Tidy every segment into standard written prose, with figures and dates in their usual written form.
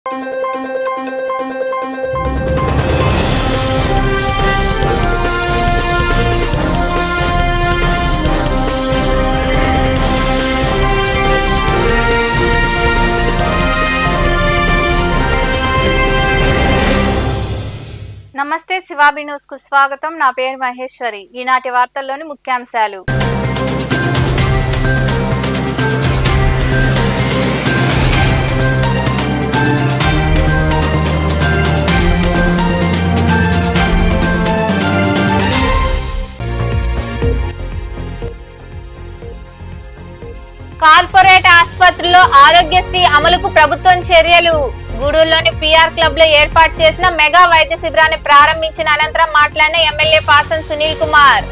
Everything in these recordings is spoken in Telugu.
నమస్తే శివాబి న్యూస్ కు స్వాగతం. నా పేరు మహేశ్వరి. ఈనాటి వార్తల్లోని ముఖ్యాంశాలు. కార్పొరేట్ ఆసుపత్రుల్లో ఆరోగ్యశ్రీ అమలుకు ప్రభుత్వం చర్యలు. గూడూరులోని పిఆర్ క్లబ్ లో ఏర్పాటు చేసిన మెగా వైద్య శిబిరాన్ని ప్రారంభించిన అనంతరం మాట్లాడిన ఎమ్మెల్యే పాసన్ సునీల్ కుమార్.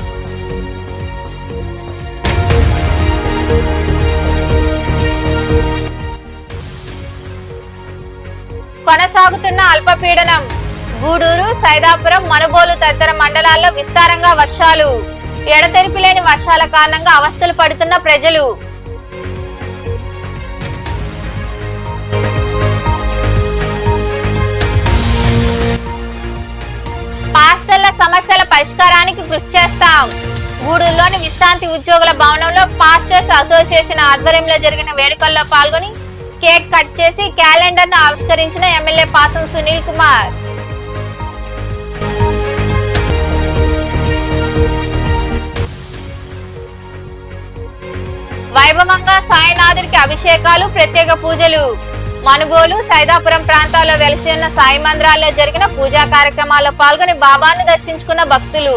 కొనసాగుతున్న అల్పపీడనం. గూడూరు, సైదాపురం, మనుబోలు తదితర మండలాల్లో విస్తారంగా వర్షాలు. ఎడతెరిపి లేని వర్షాల కారణంగా అవస్థలు పడుతున్న ప్రజలు. పాస్టర్ల సమస్యల పరిష్కారానికి కృషి చేస్తాం. గూడూరులోని విశ్రాంతి ఉద్యోగుల భవనంలో పాస్టర్స్ అసోసియేషన్ ఆధ్వర్యంలో జరిగిన వేడుకల్లో పాల్గొని కేక్ కట్ చేసి క్యాలెండర్ ను ఆవిష్కరించిన ఎమ్మెల్యే పాసన్ సునీల్ కుమార్. వైభవంగా సాయినాథుడికి అభిషేకాలు, ప్రత్యేక పూజలు. మనుబోలు, సైదాపురం ప్రాంతాల్లో వెలిసి ఉన్న సాయి మందిరాల్లో జరిగిన పూజా కార్యక్రమాల్లో పాల్గొని బాబాను దర్శించుకున్న భక్తులు.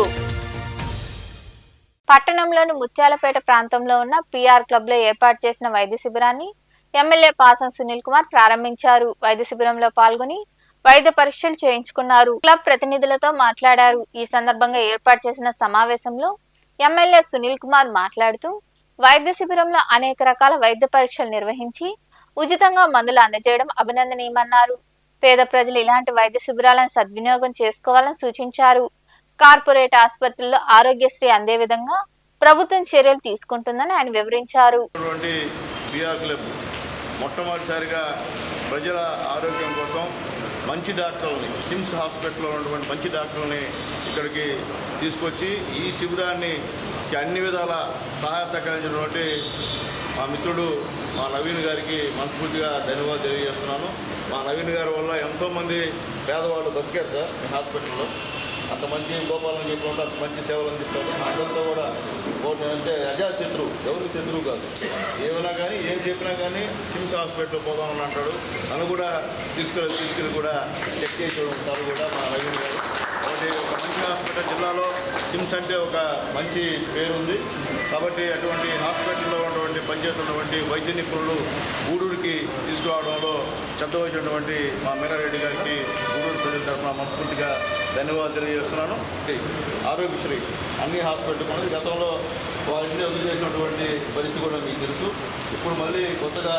పట్టణంలోని ముత్యాలపేట ప్రాంతంలో ఉన్న పిఆర్ క్లబ్ లో ఏర్పాటు చేసిన వైద్య శిబిరాన్ని ఎమ్మెల్యే పాసన్ సునీల్ కుమార్ ప్రారంభించారు. వైద్య శిబిరంలో పాల్గొని వైద్య పరీక్షలు చేయించుకున్నారు. క్లబ్ ప్రతినిధులతో మాట్లాడారు. ఈ సందర్భంగా ఏర్పాటు చేసిన సమావేశంలో ఎమ్మెల్యే సునీల్ కుమార్ మాట్లాడుతూ వైద్య శిబిరంలో అనేక రకాల వైద్య పరీక్షలు నిర్వహించి ఉచితంగా మందులు అందజేయడం అభినందనీయమన్నారు. పేద ప్రజలు ఇలాంటి వైద్య శిబిరాలను సద్వినియోగం చేసుకోవాలని సూచించారు. కార్పొరేట్ ఆసుపత్రుల్లో ఆరోగ్యశ్రీ అందే విధంగా ప్రభుత్వం చర్యలు తీసుకుంటుందని ఆయన వివరించారు. మొట్టమొదటిసారిగా ప్రజల ఆరోగ్యం కోసం మంచి డాక్టర్లని, కిమ్స్ హాస్పిటల్లో ఉన్నటువంటి మంచి డాక్టర్లని ఇక్కడికి తీసుకొచ్చి ఈ శిబిరాన్ని అన్ని విధాల సహాయ సహకరించినటువంటి మా మిత్రుడు మా నవీన్ గారికి మనస్ఫూర్తిగా ధన్యవాదాలు తెలియజేస్తున్నాను. మా నవీన్ గారి వల్ల ఎంతోమంది పేదవాళ్ళు బతికారు సార్ ఈ హాస్పిటల్లో. అంత మంచి గోపాలని చెప్పకుండా అంత మంచి సేవలు అందిస్తారు. అందరితో కూడా అంటే అజాత శత్రువు, ఎవరికి శత్రువు కాదు. ఏమైనా కానీ ఏం చెప్పినా కానీ కిమ్స్ హాస్పిటల్ పోదామని అంటాడు. నన్ను కూడా తీసుకెళ్ళి కూడా చెక్ చేసి ఉంటారు కూడా మా నవీన్ గారు. కాబట్టి ఒక మంచి హాస్పిటల్, జిల్లాలో కిమ్స్ అంటే ఒక మంచి పేరు ఉంది. కాబట్టి అటువంటి హాస్పిటల్లో ఉన్నటువంటి పనిచేస్తున్నటువంటి వైద్య నిపుణులు గూడూరుకి తీసుకురావడంలో చెడ్డవచ్చినటువంటి మా మీరారెడ్డి గారికి గూడూరు ప్రజల తరఫున మనస్ఫూర్తిగా ధన్యవాదాలు తెలియజేస్తున్నాను. ఆరోగ్యశ్రీ అన్ని హాస్పిటల్ ఉన్నది. గతంలో వారిని వదిలి చేసినటువంటి పరిస్థితి కూడా మీకు తెలుసు. ఇప్పుడు కొత్తగా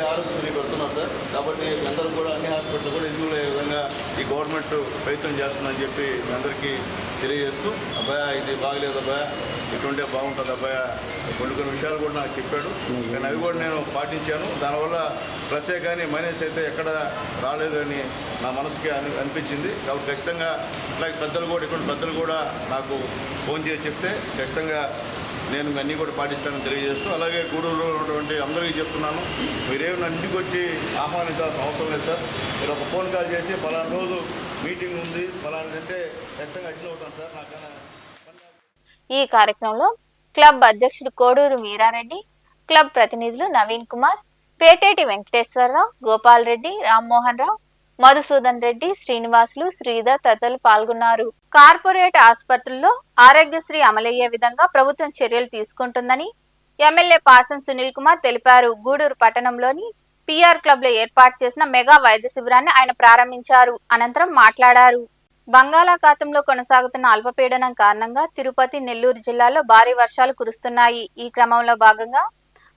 ఆరోగ్యశ్రీ పెడుతున్నారు సార్. కాబట్టి అందరూ కూడా అన్ని హాస్పిటల్ కూడా ఎదుగులే విధంగా ఈ గవర్నమెంట్ ప్రయత్నం చేస్తుందని చెప్పి మీ అందరికీ తెలియజేస్తూ, అబ్బాయి ఇది బాగలేదు అబ్బాయి, ఇటుంటే బాగుంటుంది అబ్బాయి, కొన్ని విషయాలు కూడా నాకు చెప్పాడు. కానీ అవి కూడా నేను పాటించాను. దానివల్ల ప్లసే కానీ మైనస్ అయితే ఎక్కడ రాలేదు అని నా మనసుకి అనిపించింది. కాబట్టి ఖచ్చితంగా ఇట్లాగే ఇటువంటి పెద్దలు కూడా నాకు ఫోన్ చేసి చెప్తే ఖచ్చితంగా నేను అన్నీ కూడా పాటిస్తానని తెలియజేస్తూ, అలాగే గూడూరులో ఉన్నటువంటి అందరికీ చెప్తున్నాను, మీరేమి నా ఇంటికి వచ్చి ఆహ్వానించాల్సిన అవసరం లేదు సార్. మీరు ఒక ఫోన్ కాల్ చేసి పలానా రోజు మీటింగ్ ఉంది పలానా అంటే ఖచ్చితంగా అటెండ్ అవుతాను సార్. నాకన్నా ఈ కార్యక్రమంలో క్లబ్ అధ్యక్షుడు కోడూరు వీరారెడ్డి, క్లబ్ ప్రతినిధులు నవీన్ కుమార్, పేటేటి వెంకటేశ్వరరావు, గోపాల్ రెడ్డి, రామ్మోహన్ రావు, మధుసూదన్ రెడ్డి, శ్రీనివాసులు, శ్రీధర్ తదితరులు పాల్గొన్నారు. కార్పొరేట్ ఆసుపత్రుల్లో ఆరోగ్యశ్రీ అమలయ్యే విధంగా ప్రభుత్వం చర్యలు తీసుకుంటుందని ఎమ్మెల్యే పాసన్ సునీల్ కుమార్ తెలిపారు. గూడూరు పట్టణంలోని పిఆర్ క్లబ్ లో ఏర్పాటు చేసిన మెగా వైద్య శిబిరాన్ని ఆయన ప్రారంభించారు. అనంతరం మాట్లాడారు. బంగాళాఖాతంలో కొనసాగుతున్న అల్పపీడనం కారణంగా తిరుపతి, నెల్లూరు జిల్లాల్లో భారీ వర్షాలు కురుస్తున్నాయి. ఈ క్రమంలో భాగంగా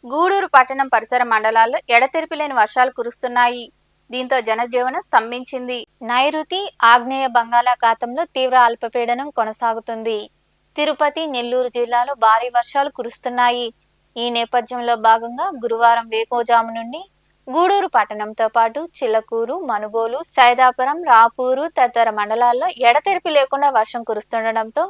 గూడూరు పట్టణం పరిసర మండలాల్లో ఎడతెరిపి లేని వర్షాలు కురుస్తున్నాయి. దీంతో జనజీవనం స్తంభించింది. నైరుతి ఆగ్నేయ బంగాళాఖాతంలో తీవ్ర అల్పపీడనం కొనసాగుతుంది. తిరుపతి, నెల్లూరు జిల్లాలో భారీ వర్షాలు కురుస్తున్నాయి. ఈ నేపథ్యంలో భాగంగా గురువారం వేకువజాము నుండి గూడూరు పట్టణంతో పాటు చిల్లకూరు, మనుబోలు, సైదాపురం, రాపూరు తదితర మండలాల్లో ఎడతెరిపి లేకుండా వర్షం కురుస్తుండటంతో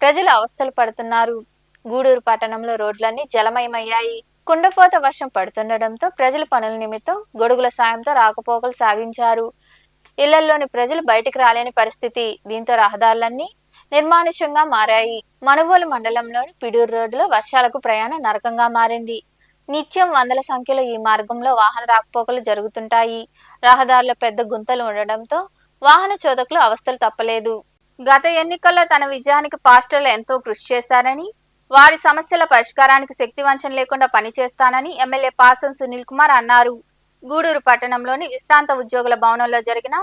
ప్రజలు అవస్థలు పడుతున్నారు. గూడూరు పట్టణంలో రోడ్లన్నీ జలమయమయ్యాయి. కుండపోత వర్షం పడుతుండటంతో ప్రజలు పనుల నిమిత్తం గొడుగుల సాయంతో రాకపోకలు సాగించారు. ఇళ్లలోని ప్రజలు బయటికి రాలేని పరిస్థితి. దీంతో రహదారులన్నీ నిర్మానుష్యంగా మారాయి. మనుబోలు మండలంలోని పిడూరు రోడ్డులో వర్షాలకు ప్రయాణం నరకంగా మారింది. నిత్యం వందల సంఖ్యలో ఈ మార్గంలో వాహన రాకపోకలు జరుగుతుంటాయి. రహదారులో పెద్ద గుంతలు ఉండడంతో వాహన చోదకులు అవస్థలు తప్పలేదు. గత ఎన్నికల్లో తన విజయానికి పాస్టర్లు ఎంతో కృషి చేశారని, వారి సమస్యల పరిష్కారానికి శక్తి వంచన లేకుండా పనిచేస్తానని ఎమ్మెల్యే పాసం సునీల్ కుమార్ అన్నారు. గూడూరు పట్టణంలోని విశ్రాంత ఉద్యోగుల భవనంలో జరిగిన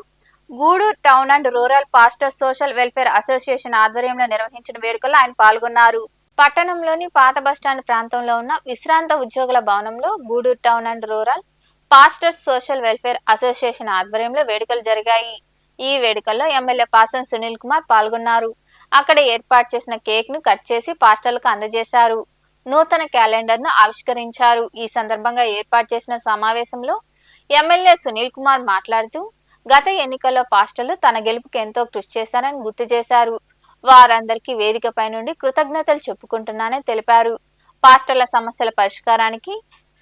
Gudur town and rural pastor social welfare association ఆధ్వర్యంలో నిర్వహించిన వేడుకల్లో ఆయన పాల్గొన్నారు. పట్టణంలోని పాత బస్టాండ్ ప్రాంతంలో ఉన్న విశ్రాంత ఉద్యోగుల భవనంలో Gudur town and rural pastors social welfare association ఆధ్వర్యంలో వేడుకలు జరిగాయి. ఈ వేడుకల్లో ఎమ్మెల్యే పాసం సునీల్ కుమార్ పాల్గొన్నారు. అక్కడ ఏర్పాటు చేసిన కేక్ ను కట్ చేసి పాస్టర్లకు అందజేశారు. నూతన క్యాలెండర్ ను ఆవిష్కరించారు. ఈ సందర్భంగా ఏర్పాటు చేసిన సమావేశంలో ఎమ్మెల్యే సునీల్ కుమార్ మాట్లాడుతూ గత ఎన్నికల్లో పాస్టర్లు తన గెలుపుకి ఎంతో కృషి చేశారని గుర్తు చేశారు. వారందరికీ వేదికపై నుండి కృతజ్ఞతలు చెప్పుకుంటున్నానని తెలిపారు. పాస్టర్ల సమస్యల పరిష్కారానికి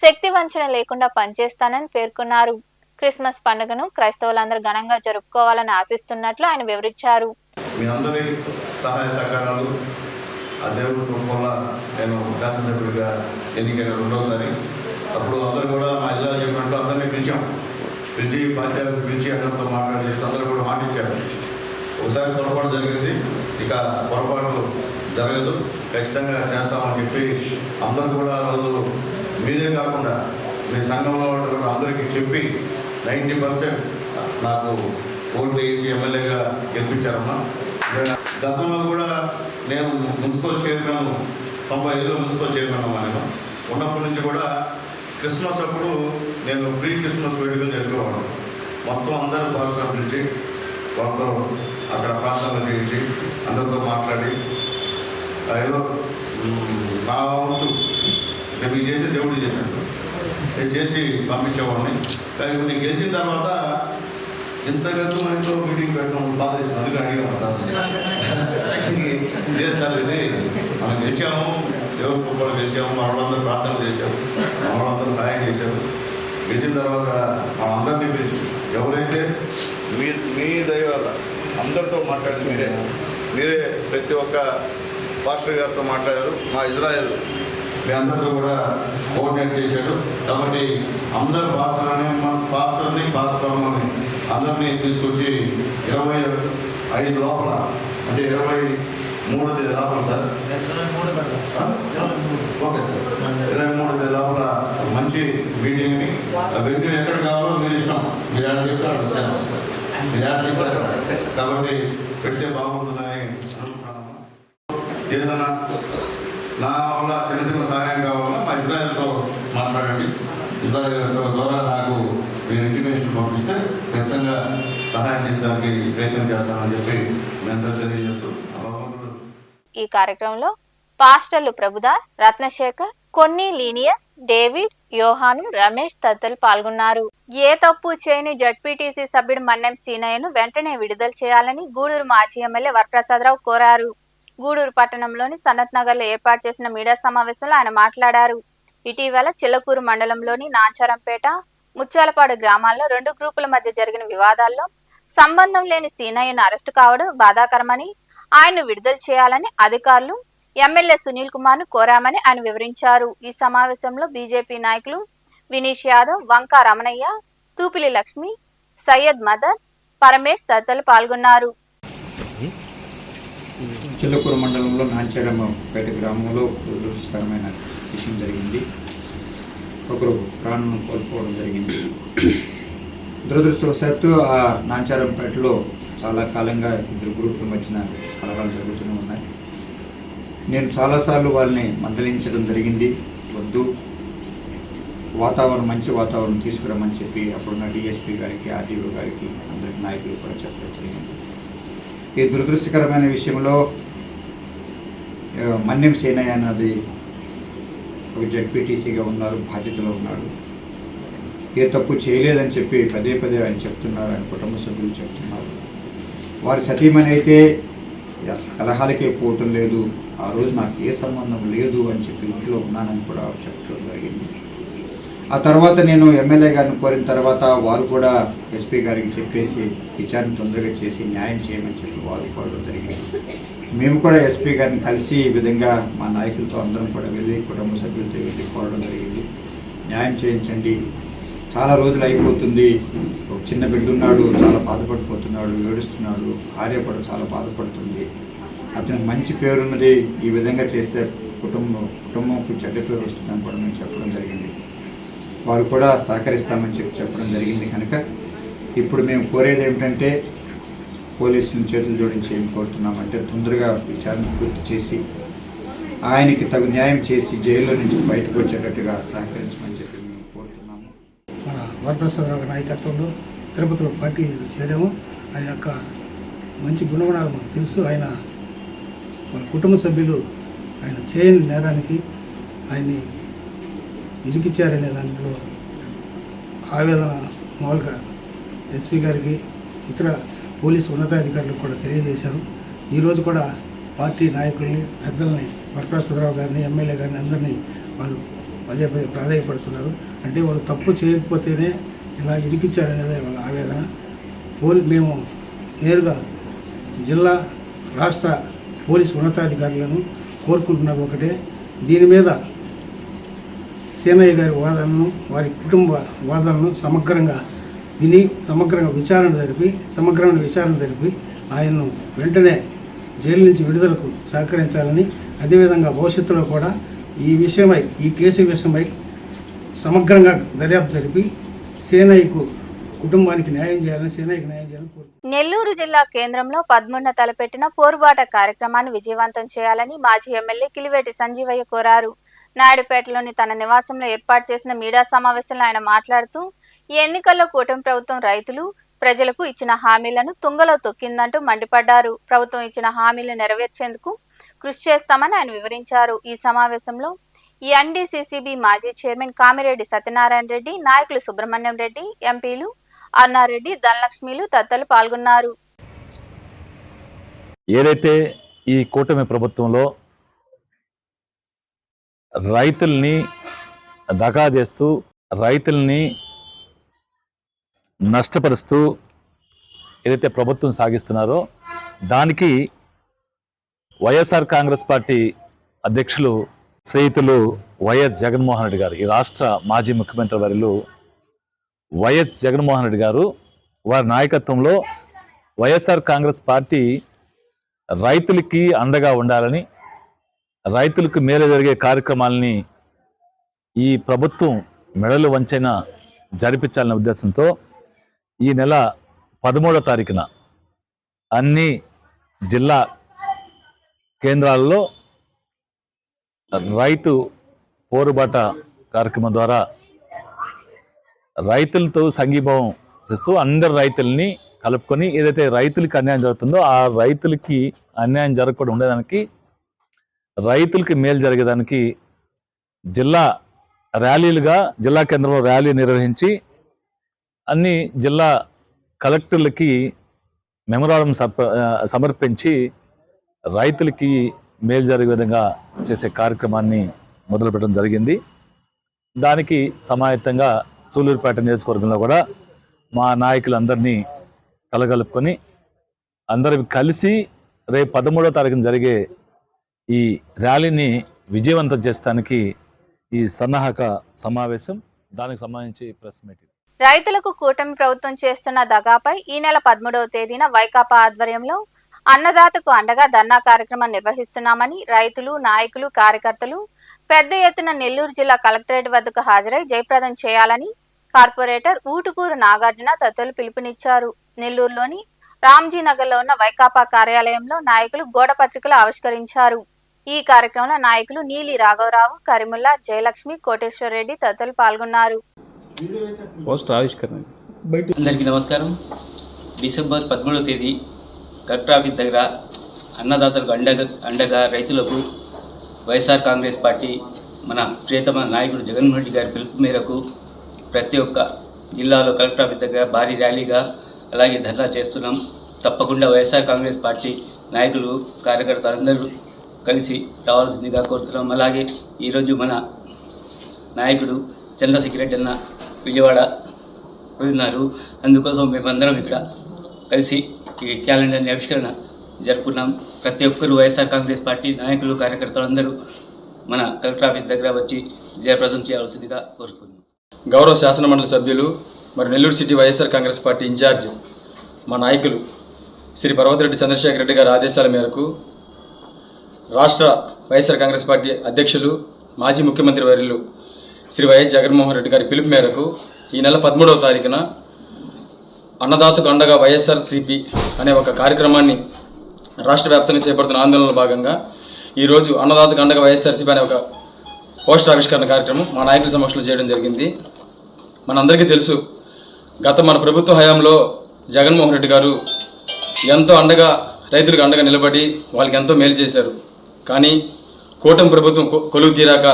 శక్తి వంచన లేకుండా పనిచేస్తానని పేర్కొన్నారు. క్రిస్మస్ పండుగను క్రైస్తవులందరూ ఘనంగా జరుపుకోవాలని ఆశిస్తున్నట్లు ఆయన వివరించారు. మీ అందరి సహాయ సహకారాలు ఆ దేవుడి కృప వల్ల నేను శాసనసభ్యుడిగా ఎన్నికైన రెండోసారి. అప్పుడు అందరూ కూడా మా జిల్లా చెప్పినట్టు అందరినీ పిలిచి పంచాయతీ పిలిచి అందరితో మాట్లాడి అందరూ కూడా మాటిచ్చారు. ఒకసారి పొరపాటు జరిగింది, ఇక పొరపాటు జరగదు, ఖచ్చితంగా చేస్తామని చెప్పి అందరూ కూడా రోజు మీరే కాకుండా మీ సంఘంలో కూడా అందరికీ చెప్పి 90% నాకు ఓట్లు వేయించి ఎమ్మెల్యేగా గెలిపించారమ్మా. గతంలో కూడా నేను మున్సిపల్ చైర్మన్ 95లో మున్సిపల్ చైర్మన్ అమ్మా. నేను ఉన్నప్పటి నుంచి కూడా క్రిస్మస్ అప్పుడు నేను ప్రీ క్రిస్మస్ వేడుకలు జరిపేవాడు. మొత్తం అందరూ పాస్టర్లు పిలిచి వాళ్ళతో అక్కడ ప్రార్థనలు చేయించి అందరితో మాట్లాడి ఏదో నా వంతు నేను చేసి దేవుడు చేసినట్టు నేను చేసి పంపించేవాడిని. కానీ నేను గెలిచిన తర్వాత ఇంతకంటూ మా ఇంట్లో మీటింగ్ పెట్టడం బాధ చేసిన అందుకని అడిగాము సార్. లేదు సార్, ఇది మనం గెలిచాము, దేవుడి కృపలో గెలిచాము, మా వాళ్ళందరూ ప్రార్థన చేశారు, మా వాళ్ళందరూ సాయం చేశారు. గెలిచిన తర్వాత మా అందరినీ పిలిచి ఎవరైతే మీ దైవాల అందరితో మాట్లాడి మీరే ప్రతి ఒక్క పాస్టర్ గారితో మాట్లాడారు. మా ఇజ్రాయెల్ మీ అందరితో కూడా కోఆర్డినేట్ చేశాడు. కాబట్టి అందరు పాస్టర్ని పాస్టర్ని అందరినీ తీసుకొచ్చి 25 లోపల, అంటే 23 తేదీ లోపల సార్, ఓకే సార్, 23 తేదీ లోపల మంచి మీటింగ్ని వెంటనే ఎక్కడ కావాలో మీరు ఇష్టం, మీరు ఎలా చెప్తారు కాబట్టి పెడితే బాగుంటుందని అనుకుంటున్నాను. ఏదైనా నా వల్ల చిన్న చిన్న సహాయం కావాలన్నా మా ఇజ్రాయెల్తో మాట్లాడండి. ఇజ్రాయెల్ ద్వారా నాకు మీరు ఇంటిమేషన్ పంపిస్తే ఖచ్చితంగా సహాయం చేసడానికి ప్రయత్నం చేస్తానని చెప్పి నేను తెలియజేస్తూ. ఈ కార్యక్రమంలో పాస్టర్లు ప్రభుదార్, రత్నశేఖర్, కొన్ని లీనియస్, డేవిడ్, యోహాను, రమేష్ తదితరులు పాల్గొన్నారు. ఏ తప్పు చేయని జడ్పీటీసీ సభ్యుడు మన్నెం సీనయ్యను వెంటనే విడుదల చేయాలని గూడూరు మాజీ ఎమ్మెల్యే వరప్రసాదరావు కోరారు. గూడూరు పట్టణంలోని సనత్ నగర్ లో ఏర్పాటు చేసిన మీడియా సమావేశంలో ఆయన మాట్లాడారు. ఇటీవల చిల్లకూరు మండలంలోని నాంచారంపేట, ముత్యాలపాడు గ్రామాల్లో 2 గ్రూపుల మధ్య జరిగిన వివాదాల్లో సంబంధం లేని సీనయ్యను అరెస్టు కావడం బాధాకరమని, ఆయన్ను విడుదల చేయాలని అధికారులు ఎమ్మెల్యే సునీల్ కుమార్ ను కోరామని ఆయన వివరించారు. ఈ సమావేశంలో బీజేపీ నాయకులు వినీష్ యాదవ్, వంకా రమణయ్య, తూపిలి లక్ష్మి, సయ్యద్ మదర్, పరమేష్ తదితరులు పాల్గొన్నారు. చిల్లకూరు మండలంలో నాంచారంపేట గ్రామంలో దురదృష్టకరమైన విషయం జరిగింది. ఒకరు ప్రాణం కోల్పోవడం జరిగింది. దురదృష్టవశాత్తు ఆ నాంచారంపేటలో చాలా కాలంగా 2 గ్రూపుల మధ్యన కలహాలు జరుగుతూనే ఉన్నాయి. నేను చాలాసార్లు వాళ్ళని మందలించడం జరిగింది. వద్దు, మంచి వాతావరణం తీసుకురామని చెప్పి అప్పుడున్న డిఎస్పీ గారికి, ఆర్టీఓ గారికి, అందరికి నాయకులు కూడా చెప్పడం జరిగింది. ఈ దురదృష్టకరమైన విషయంలో మన్నెం సీనయ్య అన్నది ఒక జడ్పీటీసీగా ఉన్నారు, బాధ్యతలో ఉన్నాడు. ఏ తప్పు చేయలేదని చెప్పి పదే పదే ఆయన చెప్తున్నారు, ఆయన కుటుంబ సభ్యులు చెప్తున్నారు. వారి సతీమణి అయితే కలహాలకే పోవటం లేదు, ఆ రోజు నాకు ఏ సంబంధం లేదు అని చెప్పి ఇంట్లో ఉన్నానని కూడా చెప్పడం జరిగింది. ఆ తర్వాత నేను ఎమ్మెల్యే గారిని కోరిన తర్వాత వారు కూడా ఎస్పీ గారికి చెప్పేసి విచారణ తొందరగా చేసి న్యాయం చేయమని చెప్పి వారు కోరడం జరిగింది. మేము కూడా ఎస్పీ గారిని కలిసి ఈ విధంగా మా నాయకులతో అందరం కూడా వెళ్ళి కుటుంబ సభ్యులతో వెళ్ళి కోరడం జరిగింది. న్యాయం చేయించండి, చాలా రోజులు అయిపోతుంది, ఒక చిన్న బిడ్డ ఉన్నాడు, చాలా బాధపడిపోతున్నాడు, ఏడుస్తున్నాడు, భార్య కూడా చాలా బాధపడుతుంది, అతనికి మంచి పేరున్నది, ఈ విధంగా చేస్తే కుటుంబంకు చెడ్డ పేరు వస్తుందని కూడా మేము చెప్పడం జరిగింది. వారు కూడా సహకరిస్తామని చెప్పడం జరిగింది. కనుక ఇప్పుడు మేము కోరేది ఏమిటంటే పోలీసులను చేతులు జోడించి ఏం కోరుతున్నామంటే తొందరగా విచారణ పూర్తి చేసి ఆయనకి తగు న్యాయం చేసి జైల్లో నుంచి బయటకు వచ్చేటట్టుగా సహకరించమని చెప్పి మేము కోరుతున్నాము. మన వరప్రసాదరావు నాయకత్వంలో తిరుపతిలో పార్టీ చేరాము. ఆయన యొక్క మంచి గుణగణాలు మనకు తెలుసు. ఆయన మన కుటుంబ సభ్యులు ఆయన చేయని నేరానికి ఆయన్ని ఇరికిచ్చారనే దానిలో ఆవేదన మామూలుగా ఎస్పీ గారికి ఇతర పోలీసు ఉన్నతాధికారులకు కూడా తెలియజేశారు. ఈరోజు కూడా పార్టీ నాయకుల్ని, పెద్దల్ని, వరప్రసాదరావు గారిని, ఎమ్మెల్యే గారిని అందరినీ వాళ్ళు పదే పదే ప్రాధాన్యపడుతున్నారు. అంటే వాళ్ళు తప్పు చేయకపోతేనే ఇలా ఇరికిచ్చారనేదే వాళ్ళ ఆవేదన. మేము నేరుగా జిల్లా, రాష్ట్ర పోలీసు ఉన్నతాధికారులను కోరుకుంటున్నది ఒకటే, దీని మీద సేనయ్య గారి వాదనను, వారి కుటుంబ వాదనను సమగ్రంగా విని సమగ్రమైన విచారణ జరిపి ఆయన్ను వెంటనే జైలు నుంచి విడుదలకు సహకరించాలని, అదేవిధంగా భవిష్యత్తులో కూడా ఈ కేసు విషయమై సమగ్రంగా దర్యాప్తు జరిపి సేనయ్యకు కుటుంబానికి న్యాయం చేయాలని కోరుకుంటున్నాను. నెల్లూరు జిల్లా కేంద్రంలో 13న తలపెట్టిన పోరుబాట కార్యక్రమాన్ని విజయవంతం చేయాలని మాజీ ఎమ్మెల్యే కిలివేటి సంజీవయ్య కోరారు. నాయుడుపేటలోని తన నివాసంలో ఏర్పాటు చేసిన మీడియా సమావేశంలో ఆయన మాట్లాడుతూ ఈ ఎన్నికల్లో కూటమి ప్రభుత్వం రైతులు, ప్రజలకు ఇచ్చిన హామీలను తుంగలో తొక్కిందంటూ మండిపడ్డారు. ప్రభుత్వం ఇచ్చిన హామీలు నెరవేర్చేందుకు కృషి చేస్తామని ఆయన వివరించారు. ఈ సమావేశంలో ఎన్డీసీసీబీ మాజీ చైర్మన్ కామిరెడ్డి సత్యనారాయణ రెడ్డి, నాయకులు సుబ్రహ్మణ్యం రెడ్డి, ఎంపీలు అన్నారెడ్డి, ధనలక్ష్మిలు తదితరులు పాల్గొన్నారు. ఏదైతే ఈ కూటమి ప్రభుత్వంలో రైతుల్ని దగా చేస్తూ, రైతుల్ని నష్టపరుస్తూ ఏదైతే ప్రభుత్వం సాగిస్తున్నారో దానికి వైఎస్ఆర్ కాంగ్రెస్ పార్టీ అధ్యక్షులు శ్రీయుతులు వైఎస్ జగన్మోహన్ రెడ్డి గారు, ఈ రాష్ట్ర మాజీ ముఖ్యమంత్రి వర్యులు వైఎస్ జగన్మోహన్ రెడ్డి గారు, వారి నాయకత్వంలో వైఎస్ఆర్ కాంగ్రెస్ పార్టీ రైతులకి అండగా ఉండాలని, రైతులకు మేలు జరిగే కార్యక్రమాలని ఈ ప్రభుత్వం మెడలు వంచైనా జరిపించాలనే ఉద్దేశంతో ఈ నెల 13వ తారీఖున అన్ని జిల్లా కేంద్రాల్లో రైతు పోరుబాట కార్యక్రమం ద్వారా రైతులతో సంఘీభావం చేస్తూ అందరు రైతుల్ని కలుపుకొని ఏదైతే రైతులకి అన్యాయం జరుగుతుందో ఆ రైతులకి అన్యాయం జరగకుండా ఉండేదానికి, రైతులకి మేలు జరిగేదానికి జిల్లా ర్యాలీలుగా జిల్లా కేంద్రంలో ర్యాలీ నిర్వహించి అన్ని జిల్లా కలెక్టర్లకి మెమోరాండం సమర్పించి రైతులకి మేలు జరిగే విధంగా చేసే కార్యక్రమాన్ని మొదలుపెట్టడం జరిగింది. దానికి సమాయత్తంగా సూలూరుపేట నియోజకవర్గంలో కూడా మా నాయకులందరినీ కలగలుపుకొని అందరం కలిసి రేపు 13వ తారీఖున జరిగే ఈ ర్యాలీని విజయవంతం చేస్తానికి ఈ సన్నాహక సమావేశం, దానికి సంబంధించి ప్రెస్ మీట్. రైతులకు కూటమి ప్రభుత్వం చేస్తున్న దగాపై ఈ నెల 13వ తేదీన వైకాపా ఆధ్వర్యంలో అన్నదాతకు అండగా ధర్నా కార్యక్రమం నిర్వహిస్తున్నామని రైతులు, నాయకులు, కార్యకర్తలు పెద్ద ఎత్తున నెల్లూరు జిల్లా కలెక్టరేట్ వద్దకు హాజరై జయప్రదం చేయాలని కార్పొరేటర్ ఊటుకూరు నాగార్జున తదితరులు పిలుపునిచ్చారు. నెల్లూరులోని రామ్జీనగర్లో ఉన్న వైకాపా కార్యాలయంలో నాయకులు గోడ పత్రికలు ఆవిష్కరించారు. ఈ కార్యక్రమంలో నాయకులు నీలి రాఘవరావు, కరీముల్లా, జయలక్ష్మి, కోటేశ్వర్ రెడ్డి తదితరులు పాల్గొన్నారు. అందరికీ నమస్కారం. డిసెంబర్ 13వ తేదీ కలెక్టర్ ఆఫీస్ దగ్గర అన్నదాతలకు అండగా రైతులకు వైఎస్ఆర్ కాంగ్రెస్ పార్టీ మన ప్రియతమ నాయకుడు జగన్మోహన్ రెడ్డి గారి పిలుపు మేరకు ప్రతి ఒక్క జిల్లాలో కలెక్టర్ ఆఫీస్ దగ్గర భారీ ర్యాలీగా అలాగే ధర్నా చేస్తున్నాం. తప్పకుండా వైఎస్ఆర్ కాంగ్రెస్ పార్టీ నాయకులు కార్యకర్తలు అందరూ కలిసి రావాల్సిందిగా కోరుతున్నాం. అలాగే ఈరోజు మన నాయకుడు చంద్రశేఖర్ రెడ్డి అన్న విజయవాడ ఉన్నారు. అందుకోసం మేమందరం ఇక్కడ కలిసి ఈ క్యాలెండర్ని ఆవిష్కరణ జరుపుకున్నాం. ప్రతి ఒక్కరూ వైఎస్ఆర్ కాంగ్రెస్ పార్టీ నాయకులు కార్యకర్తలు అందరూ మన కలెక్టర్ ఆఫీస్ దగ్గర వచ్చి జయప్రదం చేయాల్సిందిగా కోరుతున్నాం. గౌరవ శాసనమండలి సభ్యులు మరి Nellore city YSR Congress party incharge మా నాయకులు శ్రీ పర్వతిరెడ్డి చంద్రశేఖర్ రెడ్డి గారి ఆదేశాల మేరకు రాష్ట్ర వైఎస్ఆర్ కాంగ్రెస్ పార్టీ అధ్యక్షులు మాజీ ముఖ్యమంత్రి వర్యులు శ్రీ వైఎస్ జగన్మోహన్ రెడ్డి గారి పిలుపు మేరకు ఈ నెల 13వ తారీఖున అన్నదాతకు అండగా వైఎస్ఆర్సీపీ అనే ఒక కార్యక్రమాన్ని రాష్ట్ర వ్యాప్తంగా చేపడుతున్న ఆందోళనలో భాగంగా ఈరోజు అన్నదాతకు అండగా వైఎస్ఆర్సీపీ అనే ఒక పోస్టర్ ఆవిష్కరణ కార్యక్రమం మా నాయకుల సమక్షంలో చేయడం జరిగింది. మనందరికీ తెలుసు, మన ప్రభుత్వ హయాంలో జగన్మోహన్ రెడ్డి గారు ఎంతో అండగా రైతులకు అండగా నిలబడి వాళ్ళకి ఎంతో మేలు చేశారు. కానీ కూటమి ప్రభుత్వం కొలువు తీరాక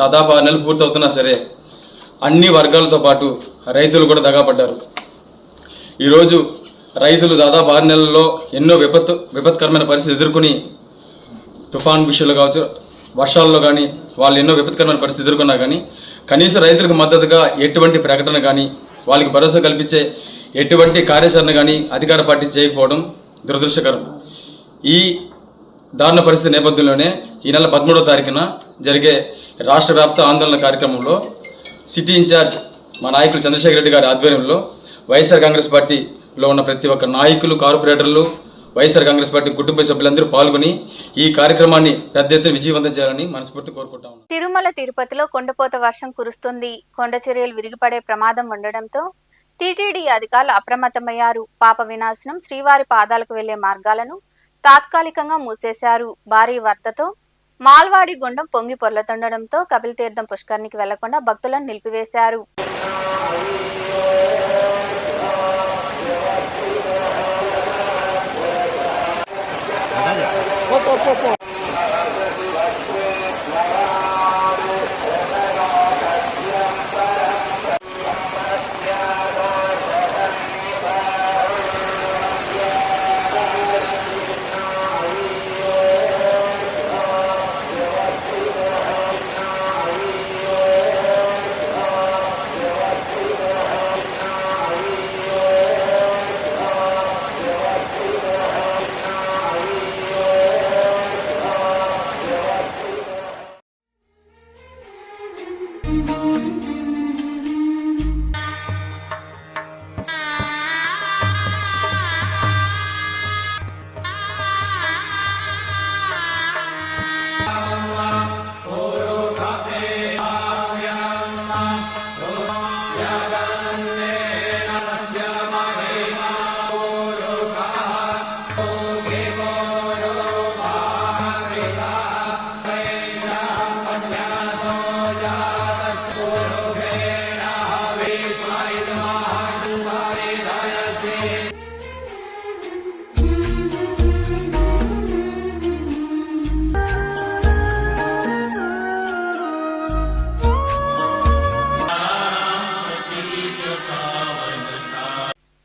దాదాపు 6 నెలలు పూర్తవుతున్నా సరే అన్ని వర్గాలతో పాటు రైతులు కూడా దగాపడ్డారు. ఈరోజు రైతులు దాదాపు 6 నెలల్లో ఎన్నో విపత్కరమైన పరిస్థితి ఎదుర్కొని తుఫాన్ విషయంలో కావచ్చు, వర్షాల్లో కానీ వాళ్ళు ఎన్నో విపత్కరమైన పరిస్థితి ఎదుర్కొన్నా కానీ కనీసం రైతులకు మద్దతుగా ఎటువంటి ప్రకటన కానీ వాళ్ళకి భరోసా కల్పించే ఎటువంటి కార్యాచరణ కానీ అధికార పార్టీ చేయకపోవడం దురదృష్టకరం. ఈ దారుణ పరిస్థితి నేపథ్యంలోనే ఈ నెల 13వ తారీఖున జరిగే రాష్ట్ర వ్యాప్త ఆందోళన కార్యక్రమంలో సిటీ ఇన్ఛార్జ్ మా నాయకులు చంద్రశేఖర్ రెడ్డి గారి ఆధ్వర్యంలో వైఎస్ఆర్ కాంగ్రెస్ పార్టీలో ఉన్న ప్రతి ఒక్క నాయకులు, కార్పొరేటర్లు, వైఎస్ఆర్ కాంగ్రెస్ పార్టీ కుటుంబ సభ్యులందరూ పాల్గొని ఈ కార్యక్రమాన్ని పెద్ద ఎత్తున విజయవంతం చేయాలని మనస్ఫూర్తి కోరుకుంటాం. తిరుమల తిరుపతిలో కొండపోత వర్షం కురుస్తుంది. కొండ చర్యలు విరిగిపడే ప్రమాదం ఉండడంతో టీటీడీ అధికారులు అప్రమత్తమయ్యారు. పాప వినాశనం శ్రీవారి పాదాలకు వెళ్లే మార్గాలను తాత్కాలికంగా మూసేశారు. భారీ వరదతో మాల్వాడి గుండం పొంగి పొర్లతుండడంతో కపిల్ తీర్థం పుష్కర్నికి వెళ్లకుండా భక్తులను నిలిపివేశారు.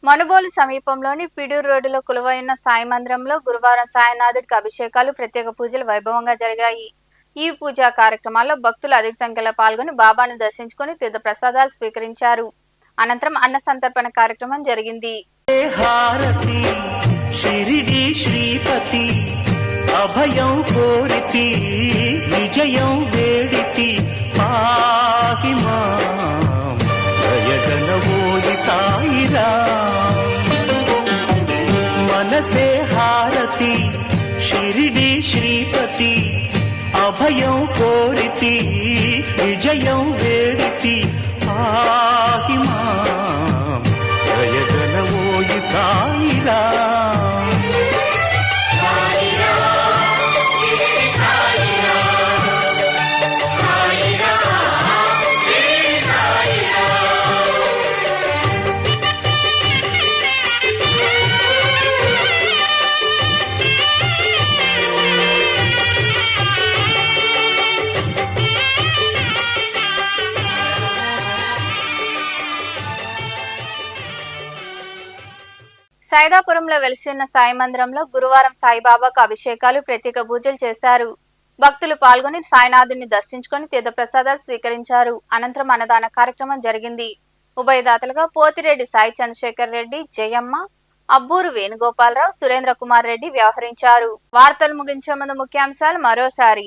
మనుబోలు సమీపంలోని పిడూరు రోడ్డులో కొలువైన సాయి మందిరంలో గురువారం సాయినాథుడికి అభిషేకాలు, ప్రత్యేక పూజలు వైభవంగా జరిగాయి. ఈ పూజా కార్యక్రమాల్లో భక్తులు అధిక సంఖ్యలో పాల్గొని బాబాను దర్శించుకుని తీర్థ ప్రసాదాలు స్వీకరించారు. అనంతరం అన్న సంతర్పణ కార్యక్రమం జరిగింది. అభయం కోరితి విజయం వేడితి పాహి మాం జయగణవోయి సాయిరా మనసే హారతి షిరిడి శ్రీపతి అభయం కోరితి విజయం వేడితి పాహి మాం జయగణవోయి సాయిరా సైదాపురంలో వెలిసి ఉన్న సాయి మందిరంలో గురువారం సాయిబాబాకు అభిషేకాలు, ప్రత్యేక పూజలు చేశారు. భక్తులు పాల్గొని సాయినాథుని దర్శించుకొని తీర్థప్రసాదాలు స్వీకరించారు. అనంతరం అన్నదాన కార్యక్రమం జరిగింది. ఉభయదాతలుగా పోతిరెడ్డి సాయి చంద్రశేఖర్ రెడ్డి, జయమ్మ, అబ్బూరు వేణుగోపాలరావు, సురేంద్ర కుమార్ రెడ్డి వ్యవహరించారు. వార్తలు ముగించే ముందు ముఖ్యాంశాలు మరోసారి.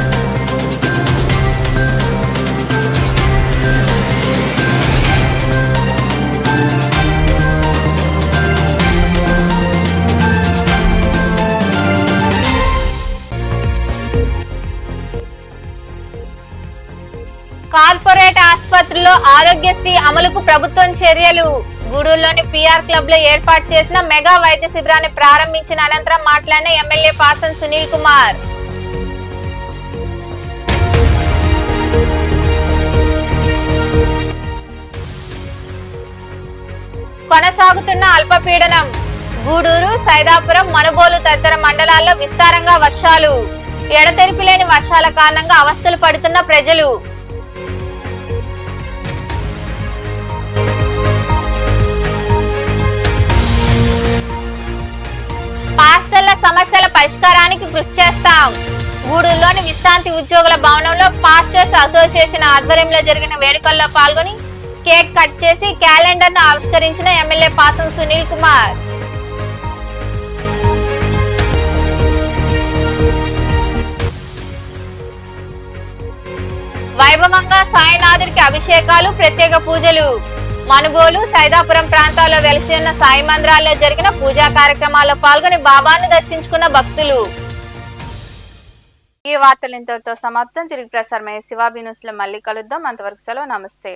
కార్పొరేట్ ఆసుపత్రుల్లో ఆరోగ్యశ్రీ అమలుకు ప్రభుత్వం చర్యలు. గూడూరులోని పిఆర్ క్లబ్ లో ఏర్పాటు చేసిన మెగా వైద్య శిబిరాన్ని ప్రారంభించిన అనంతరం మాట్లాడిన ఎమ్మెల్యే పాసం సునీల్ కుమార్. కొనసాగుతున్న అల్పపీడనం. గూడూరు, సైదాపురం, మనుబోలు తదితర మండలాల్లో విస్తారంగా వర్షాలు. ఎడతెరిపి లేని వర్షాల కారణంగా అవస్థలు పడుతున్న ప్రజలు. పాస్టర్ల సమస్యల పరిష్కారానికి కృషి చేస్తాం. గూడూరులోని విశ్రాంతి ఉద్యోగుల భవనంలో పాస్టర్స్ అసోసియేషన్ ఆధ్వర్యంలో జరిగిన వేడుకల్లో పాల్గొని కేక్ కట్ చేసి క్యాలెండర్ ను ఆవిష్కరించిన ఎమ్మెల్యే పాసం సునీల్ కుమార్. వైభవంగా సాయినాథుడికి అభిషేకాలు, ప్రత్యేక పూజలు. మనుబోలు, సైదాపురం ప్రాంతాల్లో వెలిసి ఉన్న సాయి మందిరాల్లో జరిగిన పూజా కార్యక్రమాల్లో పాల్గొని బాబాను దర్శించుకున్న భక్తులు. ఈ వార్తలు ఇంతటితో సమాప్తం. తిరిగి ప్రసారమయ్యే శివాబీ న్యూస్ లో మళ్ళీ కలుద్దాం. అంతవరకు సెలవు. నమస్తే.